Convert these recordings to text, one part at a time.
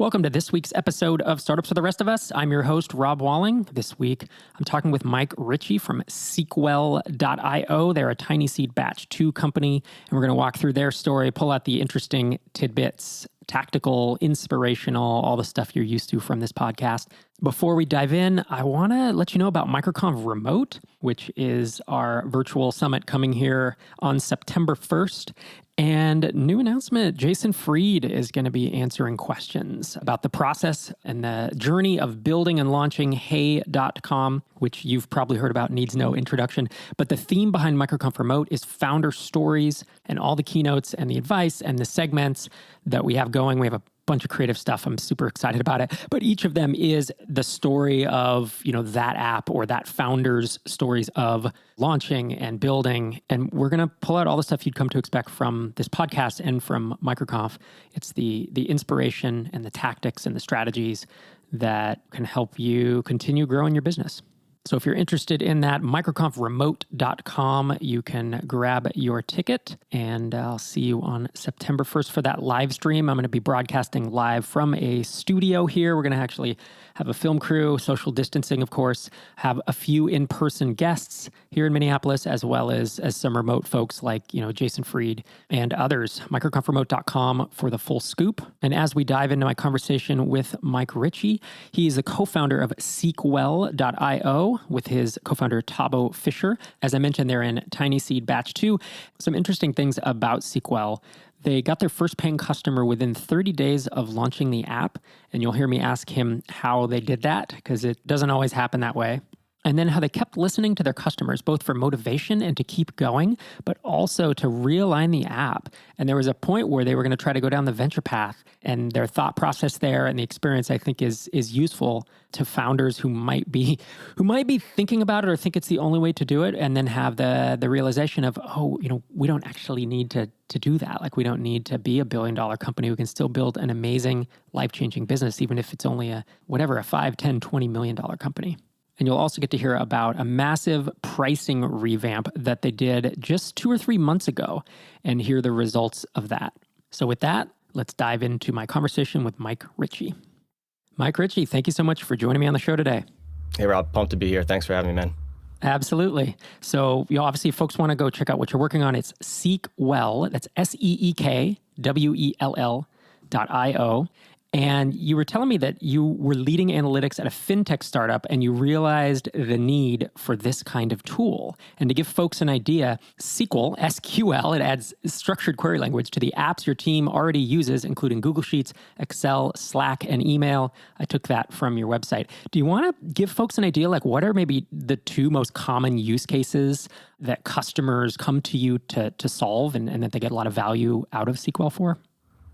Welcome to this week's episode of Startups for the Rest of Us. I'm your host, Rob Walling. This week, I'm talking with Mike Ritchie from Sequel.io. They're a tiny seed batch 2 company, and we're going to walk through their story, pull out the interesting tidbits, tactical, inspirational, all the stuff you're used to from this podcast. Before we dive in, I want to let you know about MicroConf Remote, which is our virtual summit coming here on September 1st. And new announcement, Jason Fried is going to be answering questions about the process and the journey of building and launching Hey.com, which you've probably heard about, needs no introduction. But the theme behind MicroConf Remote is founder stories and all the keynotes and the advice and the segments that we have going. We have a bunch of creative stuff. I'm super excited about it. But each of them is the story of, that app or that founder's stories of launching and building. And we're going to pull out all the stuff you'd come to expect from this podcast and from MicroConf. It's the inspiration and the tactics and the strategies that can help you continue growing your business. So if you're interested in that, microconfremote.com, you can grab your ticket, and I'll see you on September 1st for that live stream. I'm going to be broadcasting live from a studio here. We're going to actually have a film crew, social distancing, of course, have a few in-person guests here in Minneapolis, as well as some remote folks like, Jason Fried and others. Microconfremote.com for the full scoop. And as we dive into my conversation with Mike Ritchie, he's the co-founder of Sequel.io with his co-founder Tabo Fisher. As I mentioned, they're in Tiny Seed Batch 2. Some interesting things about Sequel. They got their first paying customer within 30 days of launching the app, and you'll hear me ask him how they did that, because it doesn't always happen that way. And then how they kept listening to their customers, both for motivation and to keep going, but also to realign the app. And there was a point where they were going to try to go down the venture path, and their thought process there and the experience, I think, is useful to founders who might be thinking about it or think it's the only way to do it, and then have the realization of, we don't actually need to do that. Like, we don't need to be a $1 billion company. We can still build an amazing, life-changing business, even if it's only a $5, $10, $20 million company. And you'll also get to hear about a massive pricing revamp that they did just 2 or 3 months ago and hear the results of that. So with that, let's dive into my conversation with Mike Ritchie. Mike Ritchie, thank you so much for joining me on the show today. Hey, Rob. Pumped to be here. Thanks for having me, man. Absolutely. So, obviously, if folks want to go check out what you're working on, it's Sequel. That's SEEKWELL.io. And you were telling me that you were leading analytics at a fintech startup, and you realized the need for this kind of tool. And to give folks an idea, SQL, SQL, it adds structured query language to the apps your team already uses, including Google Sheets, Excel, Slack, and email. I took that from your website. Do you want to give folks an idea, like what are maybe the 2 most common use cases that customers come to you to solve and that they get a lot of value out of SQL for?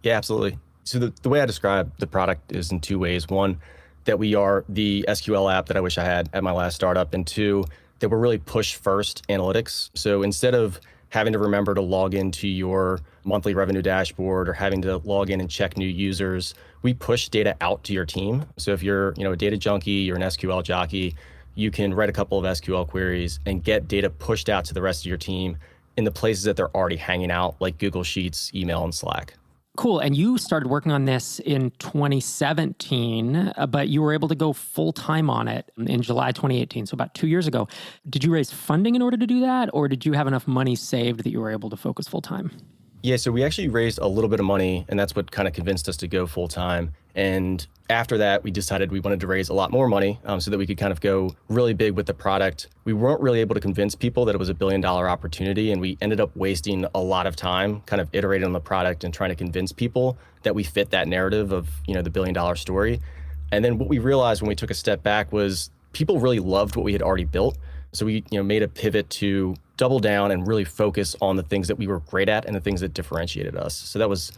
Yeah, absolutely. So the way I describe the product is in 2 ways. 1, that we are the SQL app that I wish I had at my last startup. And 2, that we're really push-first analytics. So instead of having to remember to log into your monthly revenue dashboard or having to log in and check new users, we push data out to your team. So if you're a data junkie, you're an SQL jockey, you can write a couple of SQL queries and get data pushed out to the rest of your team in the places that they're already hanging out, like Google Sheets, email, and Slack. Cool. And you started working on this in 2017, but you were able to go full-time on it in July 2018, so about 2 years ago. Did you raise funding in order to do that, or did you have enough money saved that you were able to focus full-time? Yeah, so we actually raised a little bit of money, and that's what kind of convinced us to go full-time. And after that, we decided we wanted to raise a lot more money so that we could kind of go really big with the product. We weren't really able to convince people that it was a $1 billion opportunity, and we ended up wasting a lot of time kind of iterating on the product and trying to convince people that we fit that narrative of, the $1 billion story. And then what we realized when we took a step back was people really loved what we had already built. So we made a pivot to double down and really focus on the things that we were great at and the things that differentiated us. So that was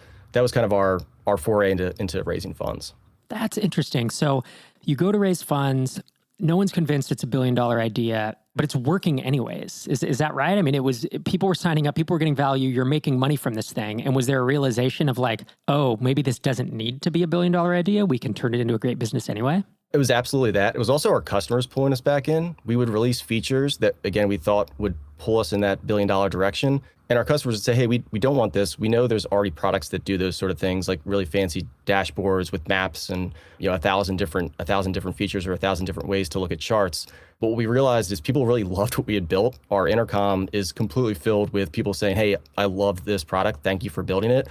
kind of our foray into raising funds. That's interesting. So you go to raise funds, no one's convinced it's a $1 billion idea, but it's working anyways. Is that right? I mean, people were signing up, people were getting value, you're making money from this thing. And was there a realization of like, oh, maybe this doesn't need to be a $1 billion idea, we can turn it into a great business anyway? It was absolutely that. It was also our customers pulling us back in. We would release features that, again, we thought would pull us in that billion-dollar direction. And our customers would say, hey, we don't want this. We know there's already products that do those sort of things, like really fancy dashboards with maps and 1,000 different features or 1,000 different ways to look at charts. But what we realized is people really loved what we had built. Our intercom is completely filled with people saying, hey, I love this product. Thank you for building it.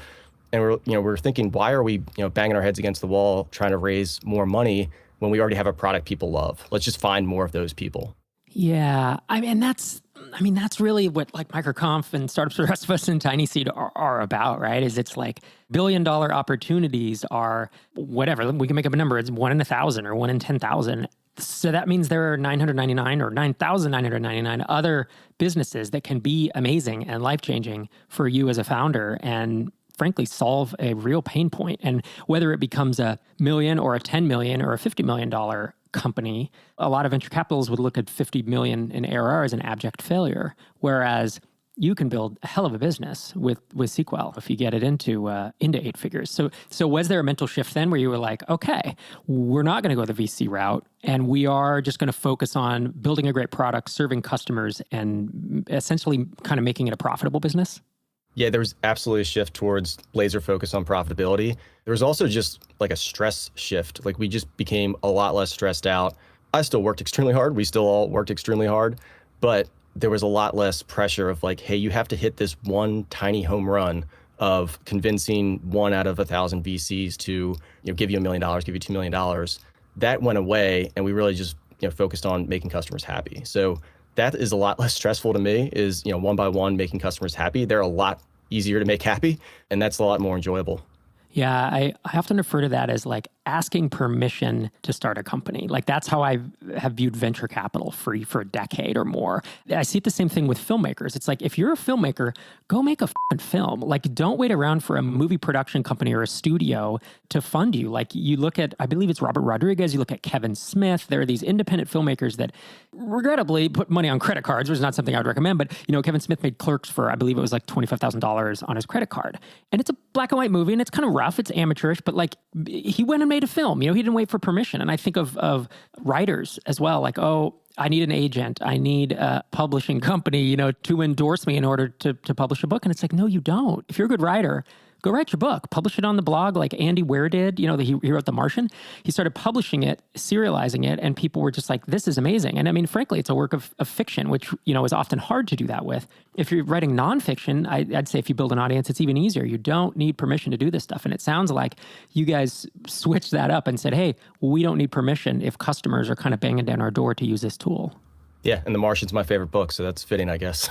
And we're thinking, why are we banging our heads against the wall trying to raise more money when we already have a product people love? Let's just find more of those people. Yeah, that's really what like MicroConf and Startups for the Rest of Us and Tiny Seed are about, right? Is it's like billion-dollar opportunities are whatever. We can make up a number. It's 1 in 1,000 or 1 in 10,000. So that means there are 999 or 9,999 other businesses that can be amazing and life-changing for you as a founder and frankly solve a real pain point. And whether it becomes a million or a 10 million or a $50 million company, a lot of venture capitals would look at 50 million in ARR as an abject failure, whereas you can build a hell of a business with SQL if you get it into 8 figures. So was there a mental shift then where you were like, okay, we're not going to go the VC route and we are just going to focus on building a great product, serving customers, and essentially kind of making it a profitable business? Yeah, there was absolutely a shift towards laser focus on profitability. There was also just like a stress shift. Like we just became a lot less stressed out. I still worked extremely hard. We still all worked extremely hard, but there was a lot less pressure of like, hey, you have to hit this one tiny home run of convincing 1 out of 1,000 VCs to give you $1 million, give you $2 million. That went away, and we really just focused on making customers happy. So that is a lot less stressful to me, is one by one making customers happy. They're a lot easier to make happy, and that's a lot more enjoyable. Yeah, I often refer to that as like asking permission to start a company. Like that's how I have viewed venture capital for a decade or more. I see it the same thing with filmmakers. It's like, if you're a filmmaker, go make a film. Like don't wait around for a movie production company or a studio to fund you. Like you look at, I believe it's Robert Rodriguez, you look at Kevin Smith. There are these independent filmmakers that regrettably put money on credit cards, which is not something I would recommend. But Kevin Smith made Clerks for, I believe it was like $25,000 on his credit card. And it's a black and white movie and it's kind of rough. It's amateurish, but like he went and made a film. He didn't wait for permission. And I think of writers as well. Like, oh, I need an agent. I need a publishing company, to endorse me in order to publish a book. And it's like, no, you don't. If you're a good writer, go write your book. Publish it on the blog like Andy Weir did. He wrote The Martian. He started publishing it, serializing it, and people were just like, this is amazing. And I mean, frankly, it's a work of fiction, which, is often hard to do that with. If you're writing nonfiction, I'd say if you build an audience, it's even easier. You don't need permission to do this stuff. And it sounds like you guys switched that up and said, hey, we don't need permission if customers are kind of banging down our door to use this tool. Yeah, and The Martian's my favorite book, so that's fitting, I guess.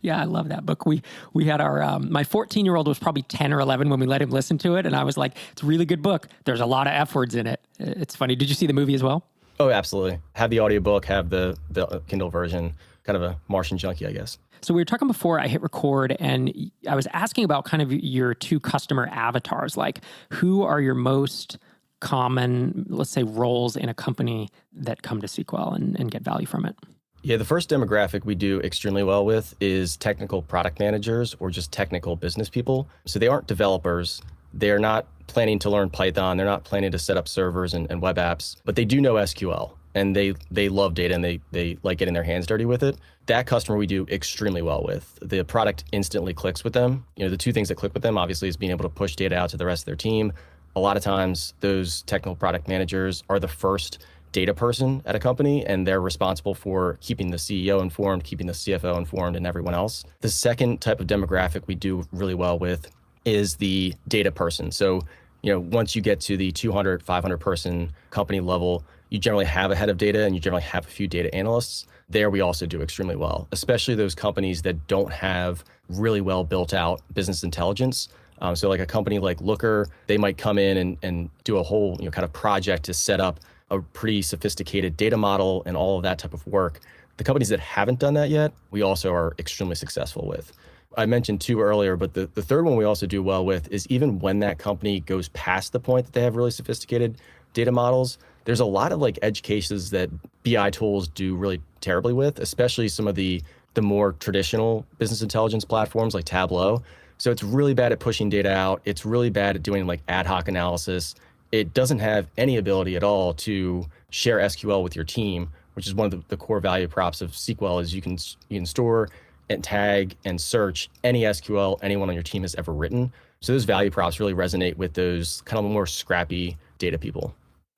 Yeah, I love that book. We had our, my 14-year-old was probably 10 or 11 when we let him listen to it, and I was like, it's a really good book. There's a lot of F words in it. It's funny. Did you see the movie as well? Oh, absolutely. Have the audiobook, have the Kindle version, kind of a Martian junkie, I guess. So we were talking before I hit record, and I was asking about kind of your 2 customer avatars. Like, who are your most common, let's say, roles in a company that come to SQL and get value from it? Yeah, the first demographic we do extremely well with is technical product managers or just technical business people. So they aren't developers. They're not planning to learn Python. They're not planning to set up servers and web apps, but they do know SQL and they love data and they like getting their hands dirty with it. That customer we do extremely well with. The product instantly clicks with them. The 2 things that click with them obviously is being able to push data out to the rest of their team. A lot of times those technical product managers are the first data person at a company, and they're responsible for keeping the CEO informed, keeping the CFO informed, and everyone else. The second type of demographic we do really well with is the data person. So, once you get to the 200, 500 person company level, you generally have a head of data and you generally have a few data analysts. There we also do extremely well, especially those companies that don't have really well built out business intelligence. So like a company like Looker, they might come in and do a whole kind of project to set up a pretty sophisticated data model and all of that type of work. The companies that haven't done that yet, we also are extremely successful with. I mentioned 2 earlier, but the third one we also do well with is even when that company goes past the point that they have really sophisticated data models, there's a lot of like edge cases that BI tools do really terribly with, especially some of the more traditional business intelligence platforms like Tableau. So it's really bad at pushing data out. It's really bad at doing like ad hoc analysis. it doesn't have any ability at all to share SQL with your team, which is one of the core value props of SQL is you can store and tag and search any SQL anyone on your team has ever written. So those value props really resonate with those kind of more scrappy data people.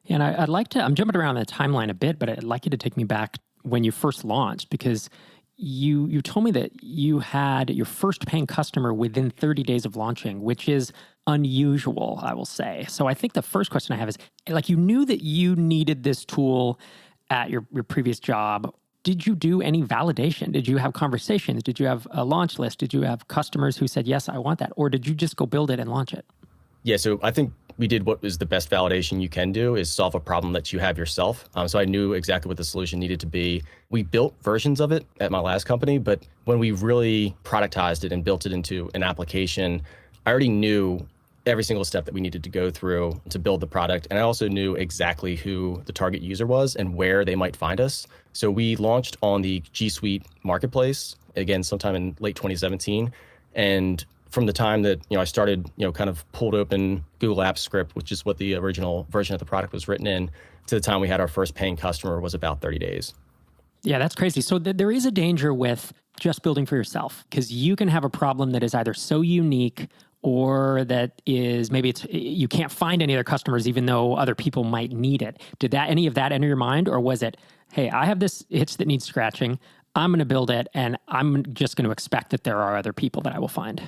And I'd like to, I'm jumping around the timeline a bit, but I'd like you to take me back when you first launched, because you told me that you had your first paying customer within 30 days of launching, which is unusual, I will say. So I think the first question I have is, like, you knew that you needed this tool at your previous job. Did you do any validation? Did you have conversations? Did you have a launch list? Did you have customers who said, yes, I want that? Or did you just go build it and launch it? Yeah, so I think we did what was the best validation you can do is solve a problem that you have yourself. So I knew exactly what the solution needed to be. We built versions of it at my last company, but when we really productized it and built it into an application, I already knew every single step that we needed to go through to build the product. And I also knew exactly who the target user was and where they might find us. So we launched on the G Suite marketplace, again, sometime in late 2017. And from the time that I started, kind of pulled open Google Apps Script, which is what the original version of the product was written in, to the time we had our first paying customer was about 30 days. Yeah, that's crazy. So there is a danger with just building for yourself, because you can have a problem that is either so unique or that is maybe you can't find any other customers even though other people might need it. Did any of that enter your mind, or was it, hey, I have this itch that needs scratching, I'm going to build it, and I'm just going to expect that there are other people that I will find?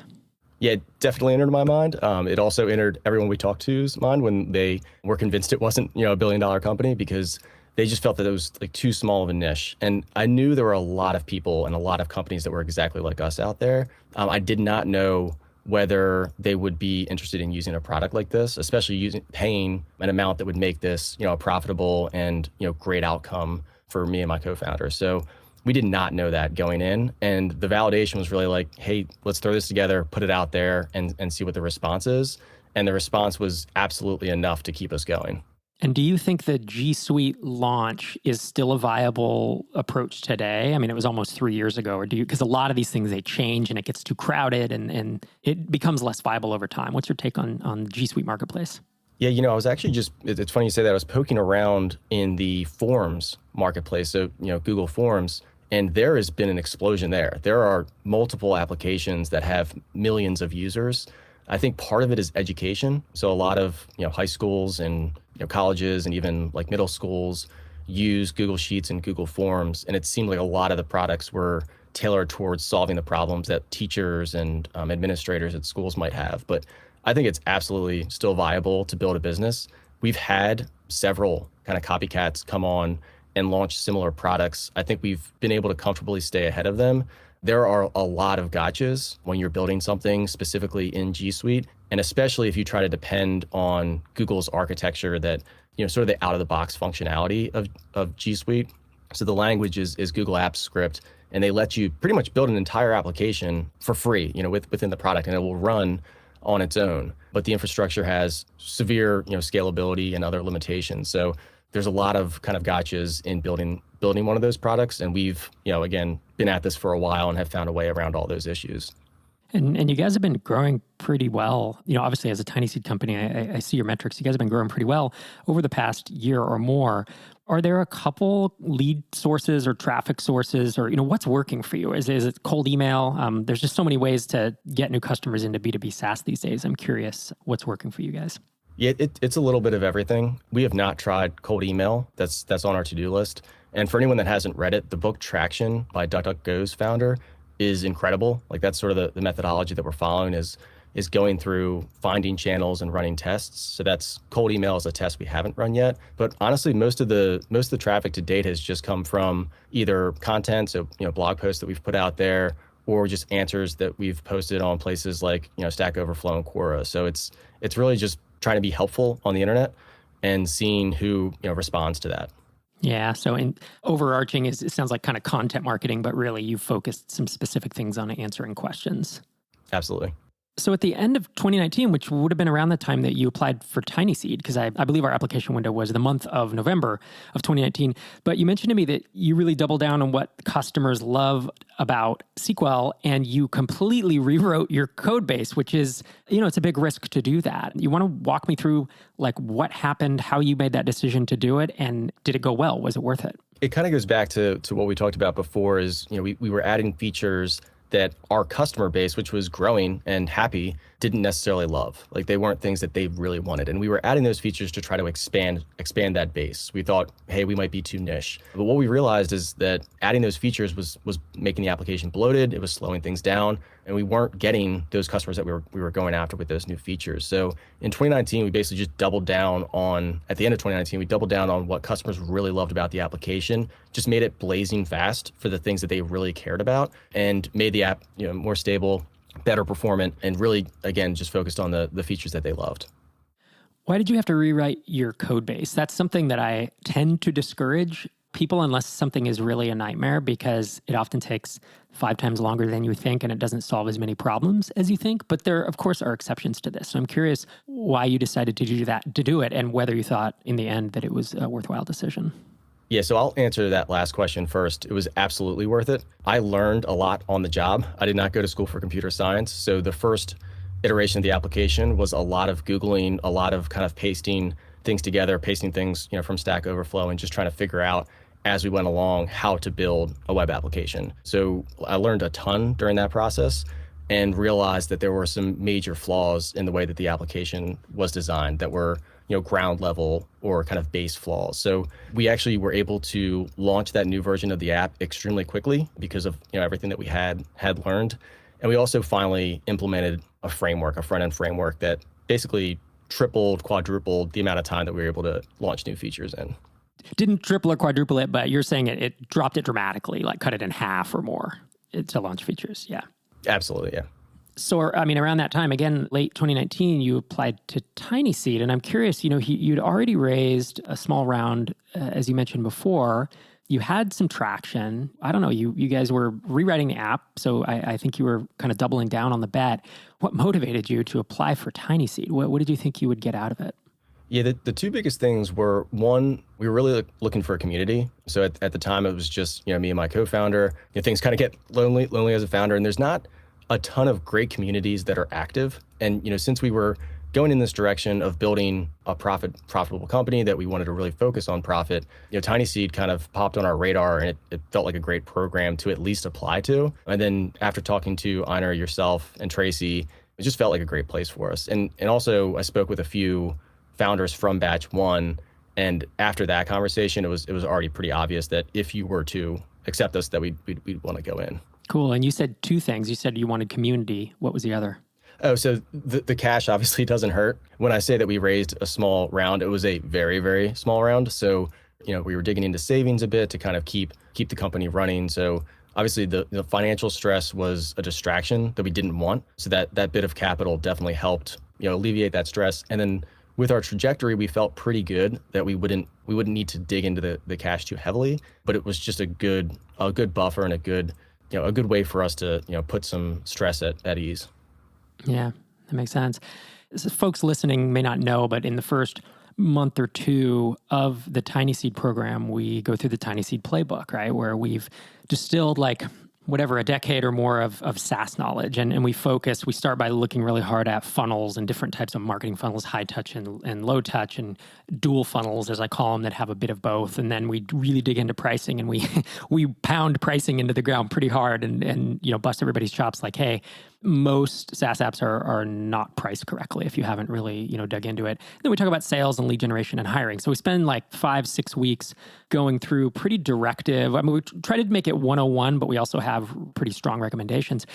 Yeah, it definitely entered my mind. It also entered everyone we talked to's mind when they were convinced it wasn't, a $1 billion company, because they just felt that it was like too small of a niche. And I knew there were a lot of people and a lot of companies that were exactly like us out there. I did not know whether they would be interested in using a product like this, especially paying an amount that would make this, a profitable and, great outcome for me and my co-founder. So we did not know that going in. And the validation was really like, hey, let's throw this together, put it out there and see what the response is. And the response was absolutely enough to keep us going. And do you think the G Suite launch is still a viable approach today? I mean, it was almost 3 years ago, or because a lot of these things, they change and it gets too crowded and it becomes less viable over time. What's your take on the G Suite marketplace? Yeah, I was actually it's funny you say that. I was poking around in the Forms marketplace, so, Google Forms, and there has been an explosion there. There are multiple applications that have millions of users. I think part of it is education. So a lot of, high schools and colleges and even like middle schools use Google Sheets and Google Forms. And it seemed like a lot of the products were tailored towards solving the problems that teachers and administrators at schools might have. But I think it's absolutely still viable to build a business. We've had several kind of copycats come on and launch similar products. I think we've been able to comfortably stay ahead of them. There are a lot of gotchas when you're building something specifically in G Suite, and especially if you try to depend on Google's architecture that, sort of the out-of-the-box functionality of G Suite. So the language is Google Apps Script, and they let you pretty much build an entire application for free, within the product, and it will run on its own. But the infrastructure has severe, scalability and other limitations. So there's a lot of kind of gotchas in building one of those products. And we've, again, been at this for a while and have found a way around all those issues. And you guys have been growing pretty well. Obviously as a tiny seed company, I see your metrics. You guys have been growing pretty well over the past year or more. Are there a couple lead sources or traffic sources, or what's working for you? Is it cold email? There's just so many ways to get new customers into B2B SaaS these days. I'm curious what's working for you guys. Yeah, it's a little bit of everything. We have not tried cold email. That's on our to-do list. And for anyone that hasn't read it, the book Traction by DuckDuckGo's founder is incredible. Like, that's sort of the methodology that we're following is going through finding channels and running tests. So that's cold email is a test we haven't run yet. But honestly, most of the traffic to date has just come from either content, so blog posts that we've put out there, or just answers that we've posted on places like Stack Overflow and Quora. So it's really just trying to be helpful on the internet and seeing who responds to that. Yeah. So overarching it sounds like kind of content marketing, but really you focused some specific things on answering questions. Absolutely. So at the end of 2019, which would have been around the time that you applied for TinySeed, because I believe our application window was the month of November of 2019, but you mentioned to me that you really doubled down on what customers love about SQL, and you completely rewrote your code base, which is, it's a big risk to do that. You want to walk me through like what happened, how you made that decision to do it, and did it go well? Was it worth it? It kind of goes back to what we talked about before is, we were adding features that our customer base, which was growing and happy, didn't necessarily love. Like they weren't things that they really wanted. And we were adding those features to try to expand that base. We thought, hey, we might be too niche. But what we realized is that adding those features was making the application bloated, it was slowing things down, and we weren't getting those customers that we were going after with those new features. So in 2019, we basically just doubled down on, at the end of 2019, we doubled down on what customers really loved about the application, just made it blazing fast for the things that they really cared about, and made the app more stable, better performant, and really, again, just focused on the features that they loved. Why did you have to rewrite your code base? That's something that I tend to discourage people unless something is really a nightmare, because it often takes 5 times longer than you think and it doesn't solve as many problems as you think. But there, of course, are exceptions to this. So I'm curious why you decided to do it, and whether you thought in the end that it was a worthwhile decision. Yeah, so I'll answer that last question first. It was absolutely worth it. I learned a lot on the job. I did not go to school for computer science. So the first iteration of the application was a lot of Googling, a lot of kind of pasting things together, pasting things from Stack Overflow, and just trying to figure out as we went along how to build a web application. So I learned a ton during that process and realized that there were some major flaws in the way that the application was designed that were ground level or kind of base flaws. So we actually were able to launch that new version of the app extremely quickly because of everything that we had learned. And we also finally implemented a front-end framework that basically tripled, quadrupled the amount of time that we were able to launch new features in. Didn't triple or quadruple it, but you're saying it dropped it dramatically, like cut it in half or more to launch features. Yeah. Absolutely, yeah. So, around that time, again, late 2019, you applied to TinySeed. And I'm curious, you'd already raised a small round, as you mentioned before. You had some traction. I don't know, you guys were rewriting the app. So I think you were kind of doubling down on the bet. What motivated you to apply for TinySeed? What did you think you would get out of it? Yeah, the two biggest things were, one, we were really looking for a community. So at the time, it was just me and my co-founder. Things kind of get lonely as a founder, and there's not a ton of great communities that are active. And since we were going in this direction of building a profitable company that we wanted to really focus on profit, TinySeed kind of popped on our radar, and it felt like a great program to at least apply to. And then after talking to Einar, yourself, and Tracy, it just felt like a great place for us. And also I spoke with a few founders from batch 1, and after that conversation, it was already pretty obvious that if you were to accept us, that we'd want to go in. Cool. And you said 2 things. You said you wanted community. What was the other? Oh, so the cash obviously doesn't hurt. When I say that we raised a small round, it was a very, very small round. So, we were digging into savings a bit to kind of keep the company running. So obviously the financial stress was a distraction that we didn't want. So that bit of capital definitely helped, alleviate that stress. And then with our trajectory, we felt pretty good that we wouldn't need to dig into the cash too heavily, but it was just a good buffer and a good way for us to, put some stress at ease. Yeah, that makes sense. Folks listening may not know, but in the first month or 2 of the TinySeed program, we go through the TinySeed playbook, right? Where we've distilled a decade or more of SaaS knowledge. And we start by looking really hard at funnels and different types of marketing funnels, high touch and low touch, and dual funnels, as I call them, that have a bit of both. And then we really dig into pricing, and we pound pricing into the ground pretty hard and bust everybody's chops like, hey, most SaaS apps are not priced correctly if you haven't really, dug into it. Then we talk about sales and lead generation and hiring. So we spend 5-6 weeks going through pretty directive. We try to make it 101, but we also have pretty strong recommendations.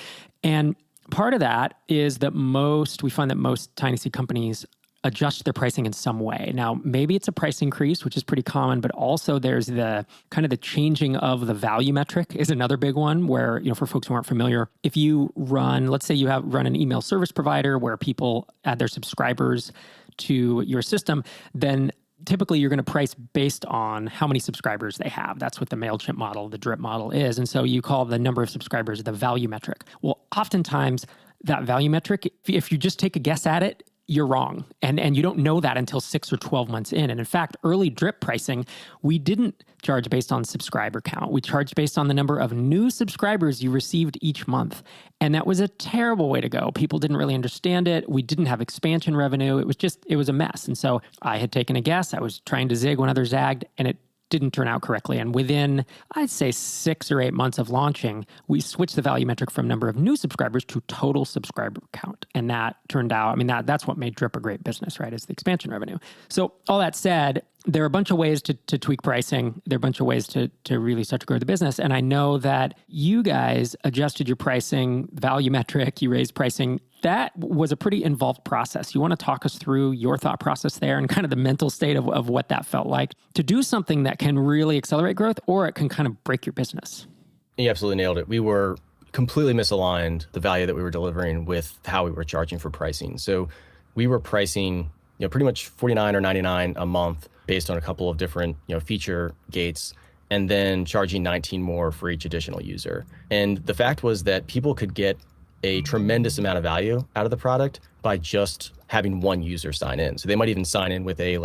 And part of that is that we find that most TinySeed companies adjust their pricing in some way. Now, maybe it's a price increase, which is pretty common, but also there's the kind of the changing of the value metric is another big one where, for folks who aren't familiar, if you let's say you run an email service provider where people add their subscribers to your system, then typically you're going to price based on how many subscribers they have. That's what the MailChimp model, the drip model is. And so you call the number of subscribers the value metric. Well, oftentimes that value metric, if you just take a guess at it, you're wrong. And you don't know that until 6 or 12 months in. And in fact, early drip pricing, we didn't charge based on subscriber count. We charged based on the number of new subscribers you received each month. And that was a terrible way to go. People didn't really understand it. We didn't have expansion revenue. It was a mess. And so I had taken a guess. I was trying to zig when others zagged, and it didn't turn out correctly. And within, I'd say 6 or 8 months of launching, we switched the value metric from number of new subscribers to total subscriber count. And that turned out, that's what made Drip a great business, right? Is the expansion revenue. So all that said, there are a bunch of ways to tweak pricing. There are a bunch of ways to really start to grow the business. And I know that you guys adjusted your pricing, value metric, you raised pricing. That was a pretty involved process. You want to talk us through your thought process there and kind of the mental state of what that felt like to do something that can really accelerate growth, or it can kind of break your business? You absolutely nailed it. We were completely misaligned, the value that we were delivering with how we were charging for pricing. So we were pricing, pretty much $49 or $99 a month based on a couple of different, feature gates, and then charging 19 more for each additional user. And the fact was that people could get a tremendous amount of value out of the product by just having one user sign in. So they might even sign in with a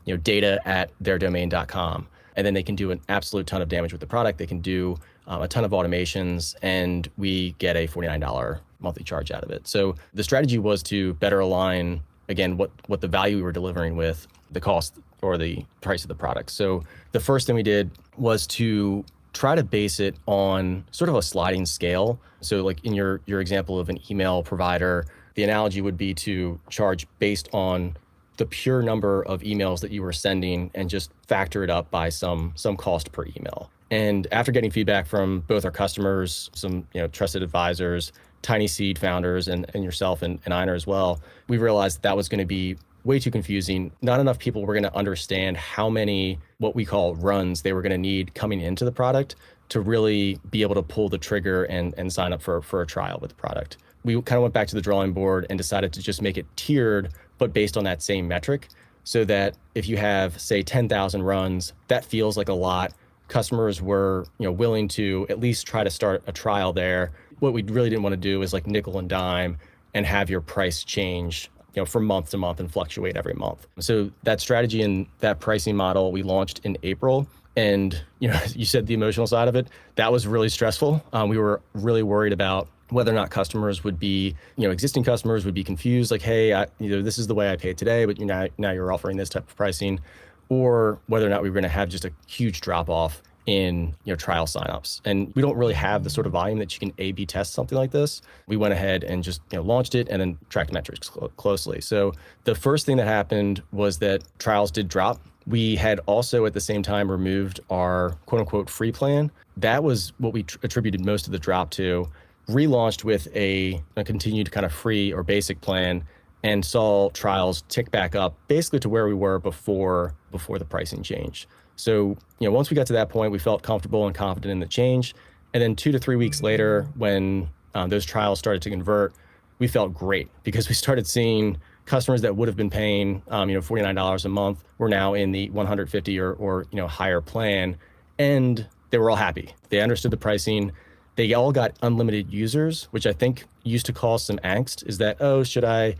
data@theirdomain.com, and then they can do an absolute ton of damage with the product. They can do a ton of automations, and we get a $49 monthly charge out of it. So the strategy was to better align, again, what the value we were delivering with the cost or the price of the product. So the first thing we did was to try to base it on sort of a sliding scale. So like in your example of an email provider, the analogy would be to charge based on the pure number of emails that you were sending and just factor it up by some cost per email. And after getting feedback from both our customers, some trusted advisors, Tiny Seed founders, and yourself and Einar as well, we realized that was going to be way too confusing. Not enough people were going to understand how many, what we call runs, they were going to need coming into the product to really be able to pull the trigger and sign up for a trial with the product. We kind of went back to the drawing board and decided to just make it tiered, but based on that same metric, so that if you have, say, 10,000 runs, that feels like a lot. Customers were willing to at least try to start a trial there. What we really didn't want to do is like nickel and dime and have your price change from month to month and fluctuate every month. So that strategy and that pricing model we launched in April. And you said the emotional side of it, that was really stressful. We were really worried about whether or not customers would be, existing customers would be confused, like, hey, this is the way I pay it today, but now you're offering this type of pricing, or whether or not we were going to have just a huge drop off in trial signups. And we don't really have the sort of volume that you can A/B test something like this. We went ahead and just launched it and then tracked metrics closely. So the first thing that happened was that trials did drop. We had also at the same time removed our quote unquote free plan. That was what we attributed most of the drop to. Relaunched with a continued kind of free or basic plan and saw trials tick back up basically to where we were before the pricing change. So, once we got to that point, we felt comfortable and confident in the change. And then 2 to 3 weeks later, when those trials started to convert, we felt great because we started seeing customers that would have been paying, $49 a month were now in the $150 or higher plan, and they were all happy. They understood the pricing. They all got unlimited users, which I think used to cause some angst. Is that, should I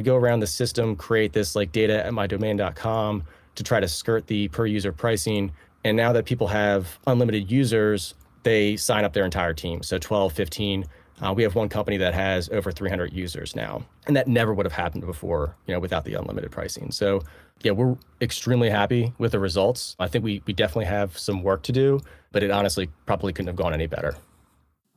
go around the system, create this like data@mydomain.com to try to skirt the per user pricing? And now that people have unlimited users, they sign up their entire team. So 12, 15. We have one company that has over 300 users now. And that never would have happened before, without the unlimited pricing. So yeah, we're extremely happy with the results. I think we definitely have some work to do, but it honestly probably couldn't have gone any better.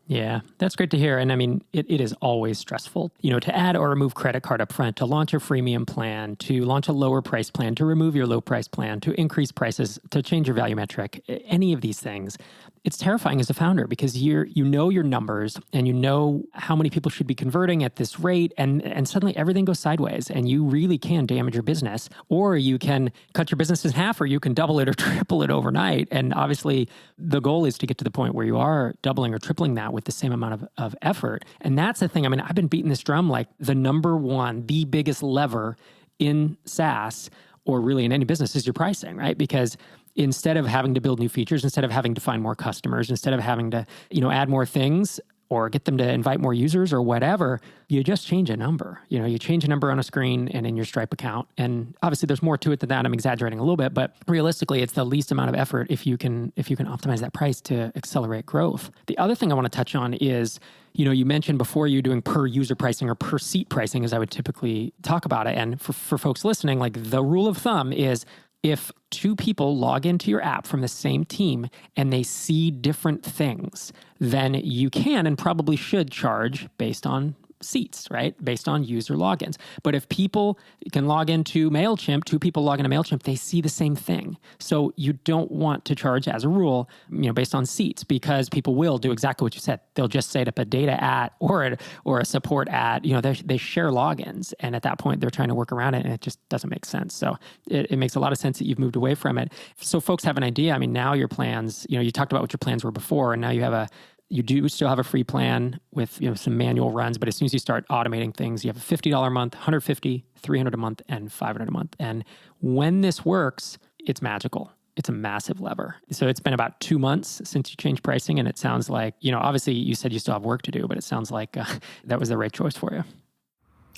Yeah, that's great to hear. And I mean, it is always stressful, to add or remove credit card up front, to launch a freemium plan, to launch a lower price plan, to remove your low price plan, to increase prices, to change your value metric, any of these things. It's terrifying as a founder because you know your numbers and you know how many people should be converting at this rate, and suddenly everything goes sideways and you really can damage your business, or you can cut your business in half, or you can double it or triple it overnight. And obviously the goal is to get to the point where you are doubling or tripling that with the same amount of effort. And that's the thing. I mean, I've been beating this drum like the number one, the biggest lever in SaaS or really in any business is your pricing, right? Because instead of having to build new features, instead of having to find more customers, instead of having to, add more things, or get them to invite more users or whatever, you just change a number. You change a number on a screen and in your Stripe account. And obviously there's more to it than that. I'm exaggerating a little bit, but realistically, it's the least amount of effort if you can optimize that price to accelerate growth. The other thing I want to touch on is, you mentioned before you doing per user pricing or per seat pricing, as I would typically talk about it. And for folks listening, like the rule of thumb is if two people log into your app from the same team and they see different things, then you can and probably should charge based on seats, right? Based on user logins. But if people can log into MailChimp, two people log into MailChimp, they see the same thing. So you don't want to charge as a rule, based on seats, because people will do exactly what you said. They'll just set up a data at or a support at, they share logins. And at that point, they're trying to work around it and it just doesn't make sense. So it makes a lot of sense that you've moved away from it. So folks have an idea. Now your plans, you talked about what your plans were before, and now you do still have a free plan with some manual runs, but as soon as you start automating things, you have a $50 a month, $150, $300 a month, and $500 a month. And when this works, it's magical. It's a massive lever. So it's been about 2 months since you changed pricing, and it sounds like, obviously you said you still have work to do, but it sounds like that was the right choice for you.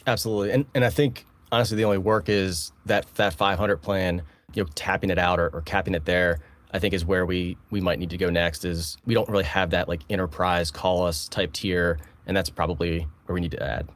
Absolutely. And I think, honestly, the only work is that 500 plan, tapping it out or capping it there, I think is where we might need to go next. Is we don't really have that like enterprise call us type tier, and that's probably where we need to add.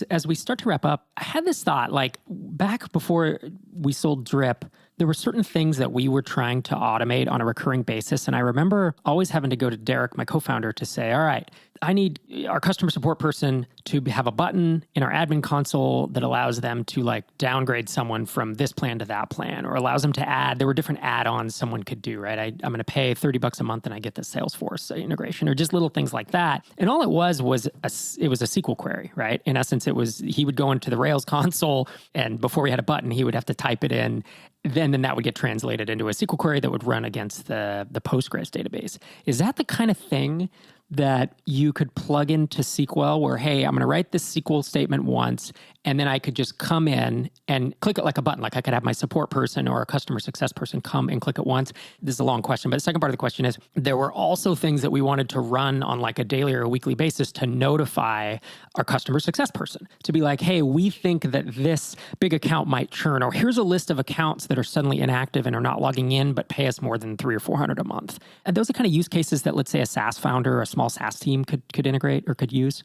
As we start to wrap up, I had this thought, like back before we sold Drip, there were certain things that we were trying to automate on a recurring basis. And I remember always having to go to Derek, my co-founder, to say, all right, I need our customer support person to have a button in our admin console that allows them to downgrade someone from this plan to that plan, or allows them to add, there were different add-ons someone could do, right? I'm going to pay $30 a month and I get the Salesforce integration, or just little things like that. And all it was a SQL query, right? In essence, he would go into the Rails console, and before we had a button, he would have to type it in. Then that would get translated into a SQL query that would run against the Postgres database. Is that the kind of thing that you could plug into SQL where, hey, I'm going to write this SQL statement once, and then I could just come in and click it like a button. Like I could have my support person or a customer success person come and click it once. This is a long question, but the second part of the question is, there were also things that we wanted to run on like a daily or a weekly basis to notify our customer success person to be like, hey, we think that this big account might churn, or here's a list of accounts that are suddenly inactive and are not logging in, but pay us more than $300 or $400 a month. And those are kind of use cases that, let's say, a SaaS founder or a small SaaS team could integrate or could use.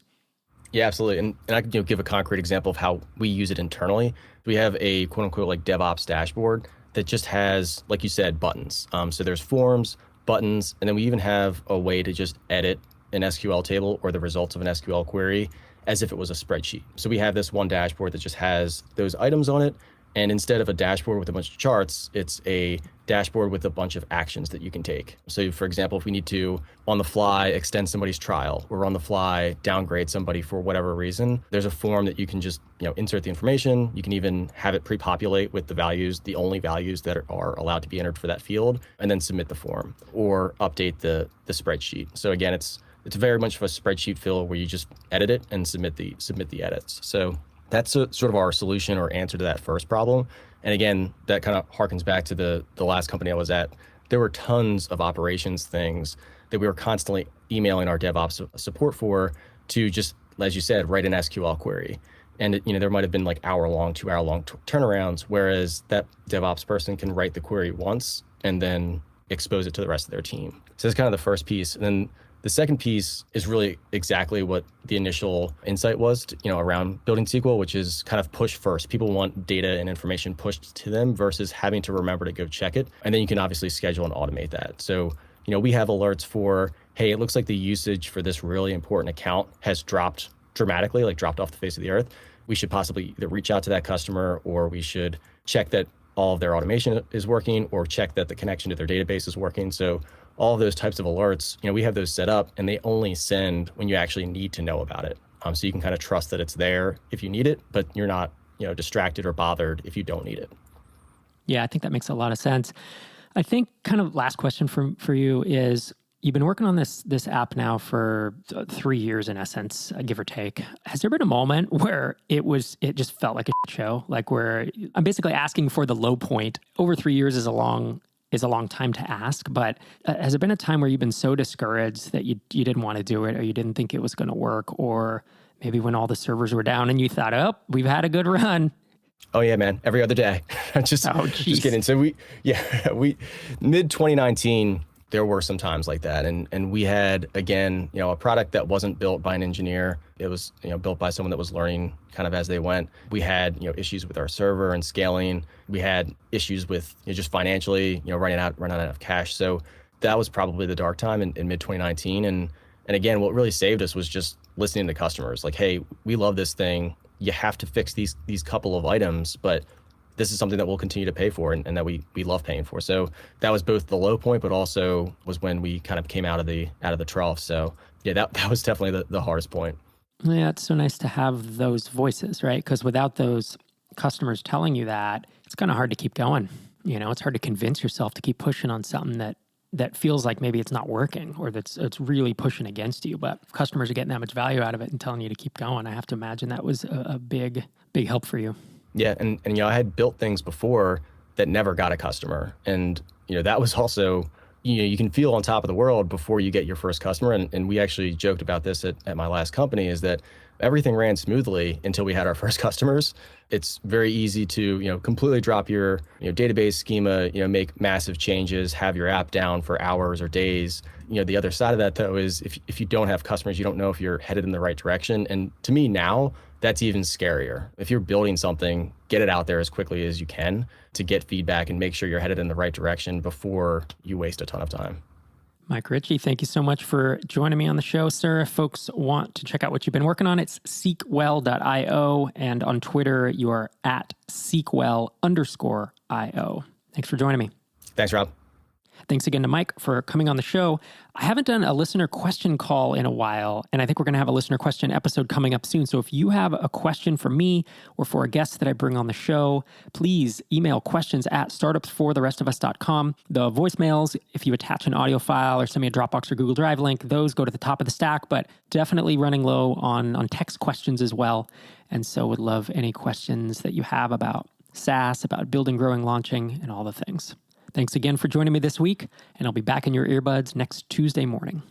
Yeah, absolutely. And I can give a concrete example of how we use it internally. We have a quote unquote like DevOps dashboard that just has, like you said, buttons. So there's forms, buttons, and then we even have a way to just edit an SQL table or the results of an SQL query as if it was a spreadsheet. So we have this one dashboard that just has those items on it. And instead of a dashboard with a bunch of charts, it's a dashboard with a bunch of actions that you can take. So for example, if we need to, on the fly, extend somebody's trial, or on the fly, downgrade somebody for whatever reason, there's a form that you can just insert the information. You can even have it pre-populate with the values, the only values that are allowed to be entered for that field, and then submit the form or update the spreadsheet. So again, it's very much of a spreadsheet fill where you just edit it and submit the edits. So that's sort of our solution or answer to that first problem. And again, that kind of harkens back to the last company I was at. There were tons of operations things that we were constantly emailing our DevOps support for to just, as you said, write an SQL query. And there might have been like hour-long, 2-hour-long turnarounds, whereas that DevOps person can write the query once and then expose it to the rest of their team. So that's kind of the first piece. And then the second piece is really exactly what the initial insight was, around building SQL, which is kind of push first. People want data and information pushed to them versus having to remember to go check it. And then you can obviously schedule and automate that. So, we have alerts for, hey, it looks like the usage for this really important account has dropped dramatically, like dropped off the face of the earth. We should possibly either reach out to that customer, or we should check that all of their automation is working, or check that the connection to their database is working. So all of those types of alerts, we have those set up, and they only send when you actually need to know about it. So you can kind of trust that it's there if you need it, but you're not, distracted or bothered if you don't need it. Yeah, I think that makes a lot of sense. I think kind of last question for you is, you've been working on this app now for 3 years in essence, give or take. Has there been a moment where it just felt like a show, like where I'm basically asking for the low point? Over 3 years is a long is a long time to ask, but has it been a time where you've been so discouraged that you didn't want to do it, or you didn't think it was going to work, or maybe when all the servers were down and you thought, oh, we've had a good run? Oh yeah, man. Every other day. Just kidding. So we mid 2019, there were some times like that. And we had, again, a product that wasn't built by an engineer. It was, built by someone that was learning kind of as they went. We had, issues with our server and scaling. We had issues with just financially, running out of cash. So that was probably the dark time in mid 2019. And again, what really saved us was just listening to customers. Like, hey, we love this thing. You have to fix these couple of items, but this is something that we'll continue to pay for and that we love paying for. So that was both the low point, but also was when we kind of came out of the trough. So yeah, that was definitely the hardest point. Yeah, it's so nice to have those voices, right? Because without those customers telling you that, it's kind of hard to keep going. It's hard to convince yourself to keep pushing on something that feels like maybe it's not working, or it's really pushing against you. But if customers are getting that much value out of it and telling you to keep going, I have to imagine that was a big help for you. Yeah, and I had built things before that never got a customer, and that was also you can feel on top of the world before you get your first customer. And we actually joked about this at my last company, is that everything ran smoothly until we had our first customers. It's very easy to completely drop your database schema, make massive changes, have your app down for hours or days. The other side of that, though, is if you don't have customers, you don't know if you're headed in the right direction. And to me now, that's even scarier. If you're building something, get it out there as quickly as you can to get feedback and make sure you're headed in the right direction before you waste a ton of time. Mike Ritchie, thank you so much for joining me on the show, sir. If folks want to check out what you've been working on, it's seekwell.io, and on Twitter, you are at seekwell_io. Thanks for joining me. Thanks, Rob. Thanks again to Mike for coming on the show. I haven't done a listener question call in a while, and I think we're going to have a listener question episode coming up soon. So if you have a question for me or for a guest that I bring on the show, please email questions@startupsfortherestofus.com. The voicemails, if you attach an audio file or send me a Dropbox or Google Drive link, those go to the top of the stack, but definitely running low on text questions as well. And so would love any questions that you have about SaaS, about building, growing, launching, and all the things. Thanks again for joining me this week, and I'll be back in your earbuds next Tuesday morning.